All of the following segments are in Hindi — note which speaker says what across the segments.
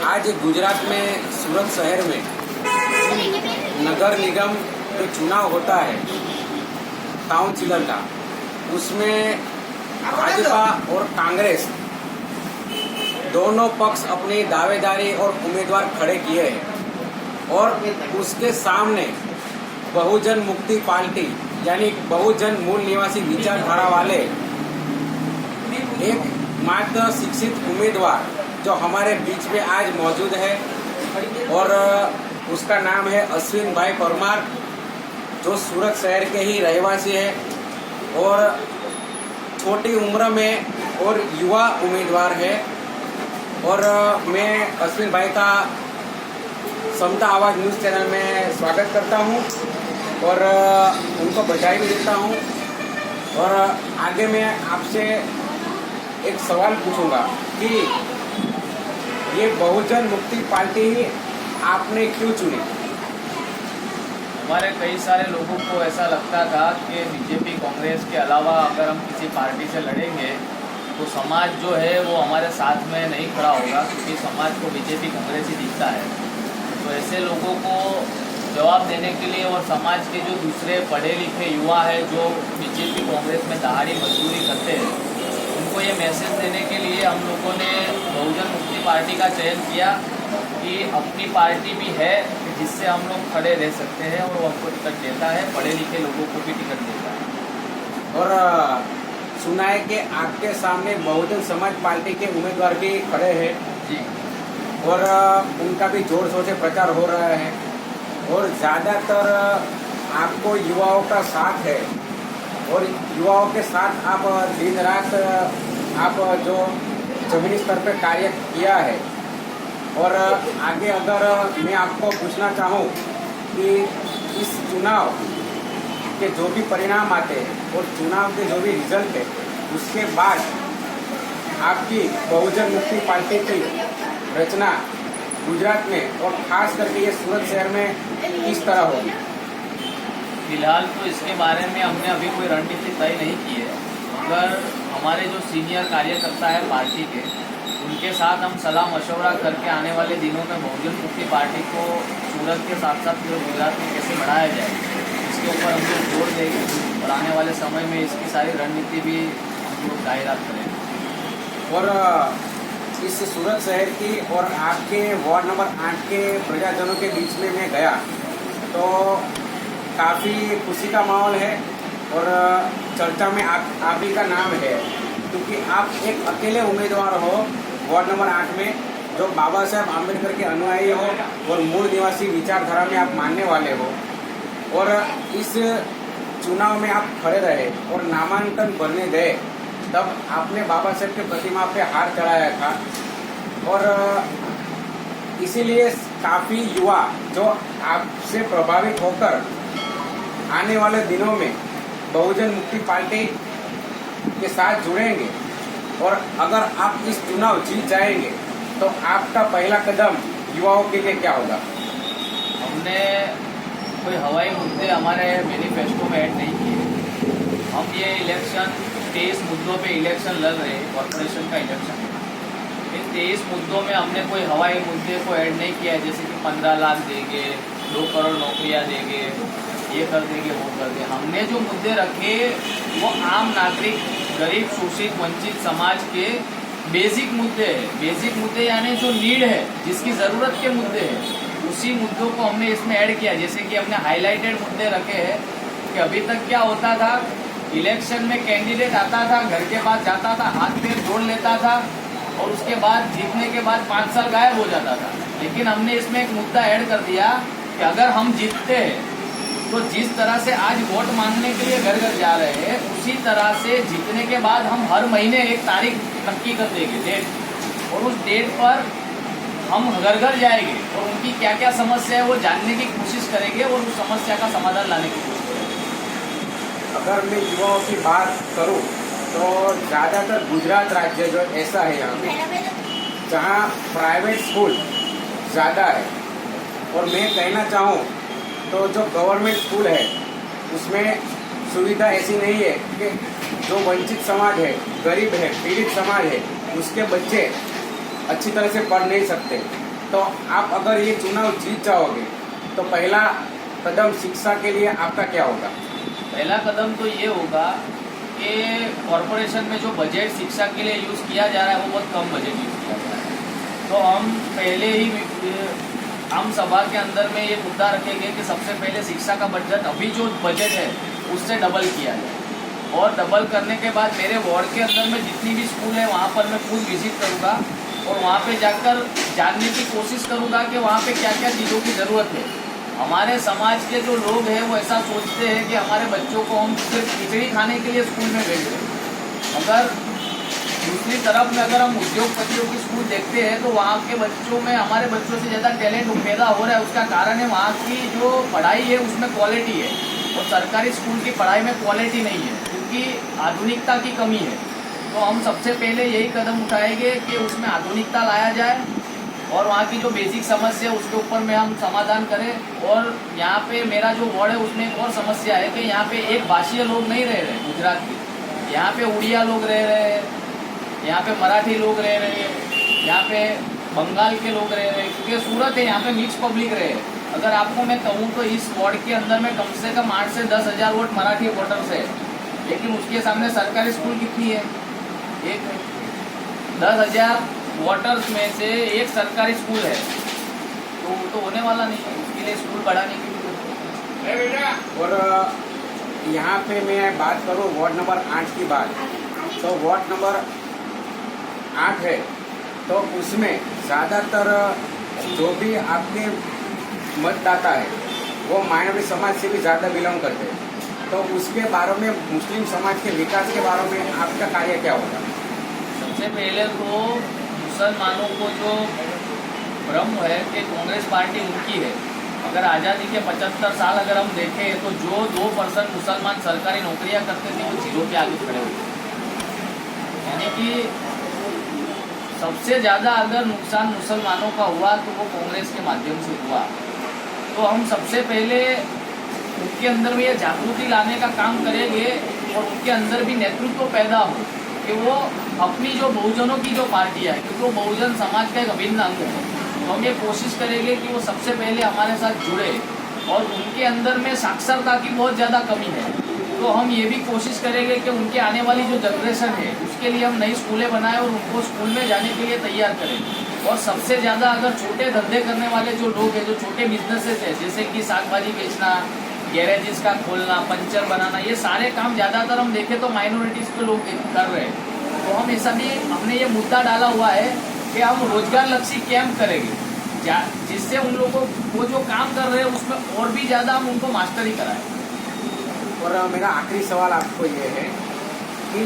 Speaker 1: आज गुजरात में सूरत शहर में नगर निगम जो चुनाव होता है काउंसिलर का, उसमें भाजपा और कांग्रेस दोनों पक्ष अपनी दावेदारी और उम्मीदवार खड़े किए हैं और उसके सामने बहुजन मुक्ति पार्टी यानी बहुजन मूल निवासी विचारधारा वाले एक मात्र शिक्षित उम्मीदवार जो हमारे बीच में आज मौजूद है और उसका नाम है अश्विन भाई परमार, जो सूरत शहर के ही रहवासी है और छोटी उम्र में और युवा उम्मीदवार है। और मैं अश्विन भाई का समता आवाज़ न्यूज़ चैनल में स्वागत करता हूं और उनको बधाई भी देता हूं। और आगे मैं आपसे एक सवाल पूछूंगा कि ये बहुजन मुक्ति पार्टी आपने क्यों चुनी?
Speaker 2: हमारे कई सारे लोगों को ऐसा लगता था कि बीजेपी कांग्रेस के अलावा अगर हम किसी पार्टी से लड़ेंगे तो समाज जो है वो हमारे साथ में नहीं खड़ा होगा, क्योंकि समाज को बीजेपी कांग्रेस ही दिखता है। तो ऐसे लोगों को जवाब देने के लिए और समाज के जो दूसरे पढ़े लिखे युवा है जो बीजेपी कांग्रेस में दहाड़ी मजदूरी करते हैं, उनको ये मैसेज देने के लिए हम लोगों ने बहुजन मुक्ति पार्टी का चयन किया कि अपनी पार्टी भी है जिससे हम लोग खड़े रह सकते हैं और वो हमको टिकट देता है, पढ़े लिखे लोगों को भी टिकट देता है।
Speaker 1: और सुना है कि आपके सामने बहुजन समाज पार्टी के उम्मीदवार भी खड़े हैं
Speaker 2: जी,
Speaker 1: और उनका भी जोर शोर से प्रचार हो रहा है और ज़्यादातर आपको युवाओं का साथ है और युवाओं के साथ आप दिन रात आप जो जमीनी स्तर पर कार्य किया है। और आगे अगर मैं आपको पूछना चाहूँ कि इस चुनाव के जो भी परिणाम आते हैं और चुनाव के जो भी रिजल्ट है, उसके बाद आपकी बहुजन मुक्ति पार्टी की रचना गुजरात में और खास करके ये सूरत शहर में किस तरह होगी?
Speaker 2: फिलहाल तो इसके बारे में हमने अभी कोई रणनीति तय नहीं की है, मगर हमारे जो सीनियर कार्यकर्ता है पार्टी के, उनके साथ हम सलाह मशवरा करके आने वाले दिनों में बहुजन मुक्ति पार्टी को सूरत के साथ साथ पूरे गुजरात में कैसे बढ़ाया जाए, इसके ऊपर हम लोग जोर देंगे और आने वाले समय में इसकी सारी रणनीति भी हम लोग जाहिरात करेंगे।
Speaker 1: और इस सूरत शहर की और आपके वार्ड नंबर 8 के प्रजाजनों के बीच में मैं गया तो काफ़ी खुशी का माहौल है और चर्चा में आप ही का नाम है, क्योंकि आप एक अकेले उम्मीदवार हो वार्ड नंबर 8 में जो बाबा साहेब आम्बेडकर के अनुयायी हो और मूल निवासी विचारधारा में आप मानने वाले हो। और इस चुनाव में आप खड़े रहे और नामांकन भरने गए, तब आपने बाबा साहेब के प्रतिमा पे हार चढ़ाया था और इसीलिए काफ़ी युवा जो आपसे प्रभावित होकर आने वाले दिनों में बहुजन मुक्ति पार्टी के साथ जुड़ेंगे। और अगर आप इस चुनाव जीत जाएंगे तो आपका पहला कदम युवाओं के लिए क्या होगा?
Speaker 2: हमने कोई हवाई मुद्दे हमारे मैनिफेस्टो में ऐड नहीं किए। हम ये इलेक्शन 23 मुद्दों पे इलेक्शन लड़ रहे हैं, कॉर्पोरेशन का इलेक्शन। इन 23 मुद्दों में हमने कोई हवाई मुद्दे को ऐड नहीं किया है, जैसे कि 15 लाख देंगे, 2 करोड़ नौकरियां देंगे, ये कर देंगे, वो कर देंगे। हमने जो मुद्दे रखे वो आम नागरिक, गरीब, शोषित, वंचित समाज के बेसिक मुद्दे हैं। बेसिक मुद्दे यानी जो नीड है, जिसकी ज़रूरत के मुद्दे हैं, उसी मुद्दों को हमने इसमें ऐड किया। जैसे कि हमने हाईलाइटेड मुद्दे रखे हैं कि अभी तक क्या होता था, इलेक्शन में कैंडिडेट आता था, घर के पास जाता था, हाथ पैर जोड़ लेता था और उसके बाद जीतने के बाद 5 साल गायब हो जाता था। लेकिन हमने इसमें एक मुद्दा ऐड कर दिया कि अगर हम जीतते हैं तो जिस तरह से आज वोट मांगने के लिए घर घर जा रहे हैं, उसी तरह से जीतने के बाद हम हर महीने एक तारीख नक्की कर देंगे, डेट, और उस डेट पर हम घर घर जाएंगे और उनकी क्या क्या समस्या है वो जानने की कोशिश करेंगे और उस समस्या का समाधान लाने की कोशिश करेंगे।
Speaker 1: अगर मैं युवाओं की बात करूं तो ज़्यादातर गुजरात राज्य जो ऐसा है यहाँ पे जहाँ प्राइवेट स्कूल ज़्यादा है, और मैं कहना चाहूँ तो जो गवर्नमेंट स्कूल है उसमें सुविधा ऐसी नहीं है कि जो वंचित समाज है, गरीब है, पीड़ित समाज है, उसके बच्चे अच्छी तरह से पढ़ नहीं सकते। तो आप अगर ये चुनाव जीत जाओगे तो पहला कदम शिक्षा के लिए आपका क्या होगा?
Speaker 2: पहला कदम तो ये होगा कि कॉरपोरेशन में जो बजट शिक्षा के लिए यूज़ किया जा रहा है वो बहुत कम बजट यूज़ किया जा रहा है। तो हम पहले ही आम सभा के अंदर में ये मुद्दा रखेंगे कि सबसे पहले शिक्षा का बजट अभी जो बजट है उससे डबल किया जाए, और डबल करने के बाद मेरे वार्ड के अंदर में जितनी भी स्कूल है वहाँ पर मैं खुद विजिट करूँगा और वहाँ पे जाकर जानने की कोशिश करूँगा कि वहाँ पे क्या क्या चीज़ों की ज़रूरत है। हमारे समाज के जो लोग हैं वो ऐसा सोचते हैं कि हमारे बच्चों को हम सिर्फ खिचड़ी खाने के लिए स्कूल में भेज रहे हैं। अगर दूसरी तरफ में अगर हम उद्योगपतियों की स्कूल देखते हैं तो वहाँ के बच्चों में हमारे बच्चों से ज़्यादा टैलेंट पैदा हो रहा है। उसका कारण है वहाँ की जो पढ़ाई है उसमें क्वालिटी है, और सरकारी स्कूल की पढ़ाई में क्वालिटी नहीं है क्योंकि आधुनिकता की कमी है। तो हम सबसे पहले यही कदम उठाएंगे कि उसमें आधुनिकता लाया जाए और वहाँ की जो बेसिक समस्या है उसके ऊपर में हम समाधान करें। और यहाँ पे मेरा जो वार्ड है उसमें एक और समस्या है कि यहाँ पे एक भाषीय लोग नहीं रह रहे गुजरात के, यहाँ पे उड़िया लोग रह रहे हैं, यहाँ पे मराठी लोग रह रहे हैं, यहाँ पे बंगाल के लोग रह रहे हैं, क्योंकि सूरत है यहाँ पे मिक्स पब्लिक रहे। अगर आपको मैं कहूँ तो इस वार्ड के अंदर में कम से कम 8 से 10 हज़ार वोट मराठी वोटर्स है, लेकिन उसके सामने सरकारी स्कूल कितनी है? एक 10,000 वोटर्स में से एक सरकारी स्कूल है, तो वो तो होने वाला नहीं है। उसके लिए स्कूल बढ़ाने की भी।
Speaker 1: और यहाँ पे मैं बात करूँ वार्ड नंबर 8 की बात, तो वार्ड नंबर 8 है तो उसमें ज़्यादातर जो भी आपके मतदाता है वो माइनॉरिटी समाज से भी ज़्यादा बिलोंग करते हैं। तो उसके बारे में मुस्लिम समाज के विकास के बारे में आपका कार्य क्या होगा?
Speaker 2: सबसे पहले तो मुसलमानों को जो भ्रम है कि कांग्रेस पार्टी उनकी है, अगर आज़ादी के 75 साल अगर हम देखें तो जो 2% मुसलमान सरकारी नौकरियां करते थे वो 0 के आगे खड़े हुए, यानी कि सबसे ज़्यादा अगर नुकसान मुसलमानों का हुआ तो वो कांग्रेस के माध्यम से हुआ। तो हम सबसे पहले उनके अंदर में ये जागृति लाने का काम करेंगे और उनके अंदर भी नेतृत्व पैदा हो कि वो अपनी जो बहुजनों की जो पार्टियाँ है, क्योंकि वो बहुजन समाज का एक अभिन्न अंग है, तो हम ये कोशिश करेंगे कि वो सबसे पहले हमारे साथ जुड़े। और उनके अंदर में साक्षरता की बहुत ज़्यादा कमी है, तो हम ये भी कोशिश करेंगे कि उनके आने वाली जो जनरेशन है उसके लिए हम नई स्कूलें बनाएं और उनको स्कूल में जाने के लिए तैयार करें। और सबसे ज़्यादा अगर छोटे धंधे करने वाले जो लोग हैं, जो छोटे बिजनेसेस हैं, जैसे कि साग भाजी बेचना, गैरेजेस का खोलना, पंचर बनाना, ये सारे काम ज़्यादातर हम देखें तो माइनॉरिटीज़ के लोग कर रहे हैं। तो हम ऐसा भी हमने ये मुद्दा डाला हुआ है कि हम रोजगार लक्षी कैंप करेंगे जिससे उन लोगों को वो जो काम कर रहे हैं उसमें और भी ज़्यादा हम उनको मास्टरी कराएं।
Speaker 1: और मेरा आखिरी सवाल आपको ये है कि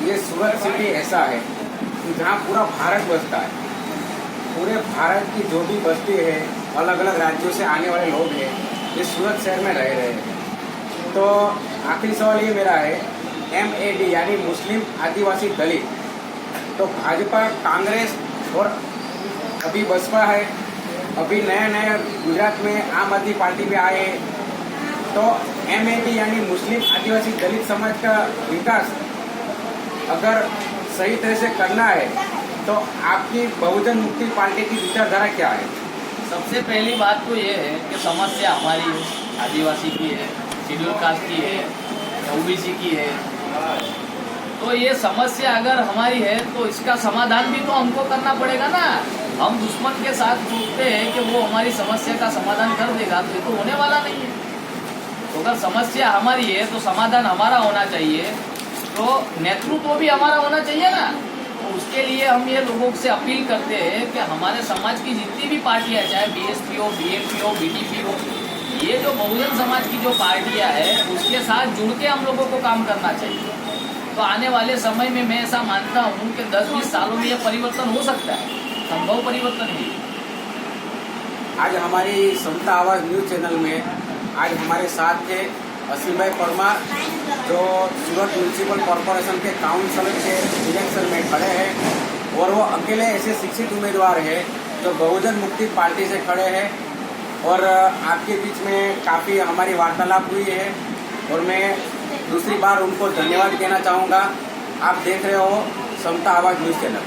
Speaker 1: ये सूरत सिटी ऐसा है कि जहाँ पूरा भारत बसता है, पूरे भारत की जो भी बस्ती है, अलग अलग राज्यों से आने वाले लोग हैं, ये सूरत शहर में रह रहे हैं। तो आखिरी सवाल ये मेरा है, MAD यानी मुस्लिम आदिवासी दलित, तो भाजपा, कांग्रेस और अभी बसपा है, अभी नया नया गुजरात में आम आदमी पार्टी में आए, तो MAD यानी मुस्लिम आदिवासी दलित समाज का विकास अगर सही तरह से करना है तो आपकी बहुजन मुक्ति पार्टी की विचारधारा क्या है?
Speaker 2: सबसे पहली बात तो ये है कि समस्या हमारी है, आदिवासी की है, शेड्यूल कास्ट की है, OBC की है। तो ये समस्या अगर हमारी है तो इसका समाधान भी तो हमको करना पड़ेगा ना। हम दुश्मन के साथ सोचते हैं कि वो हमारी समस्या का समाधान कर देगा, तो ये तो होने वाला नहीं है। तो अगर समस्या हमारी है तो समाधान हमारा होना चाहिए, तो नेतृत्व भी हमारा होना चाहिए ना। तो उसके लिए हम ये लोगों से अपील करते हैं कि हमारे समाज की जितनी भी पार्टियां, चाहे BSP हो, BNP हो, BTP हो, ये जो बहुजन समाज की जो पार्टियां हैं उसके साथ जुड़ के हम लोगों को काम करना चाहिए। तो आने वाले समय में मैं ऐसा मानता हूँ कि 10-20 सालों में ये परिवर्तन हो सकता है, संभव परिवर्तन भी।
Speaker 1: आज हमारी समता आवाज़ न्यूज़ चैनल में आज हमारे साथ थे असीम भाई परमार, जो सूरत म्यूनसिपल कॉरपोरेशन के काउंसिलर के इलेक्शन में खड़े हैं, और वो अकेले ऐसे शिक्षित उम्मीदवार हैं जो बहुजन मुक्ति पार्टी से खड़े हैं। और आपके बीच में काफ़ी हमारी वार्तालाप हुई है, और मैं दूसरी बार उनको धन्यवाद देना चाहूँगा। आप देख रहे हो समता आवाज़ न्यूज़ चैनल।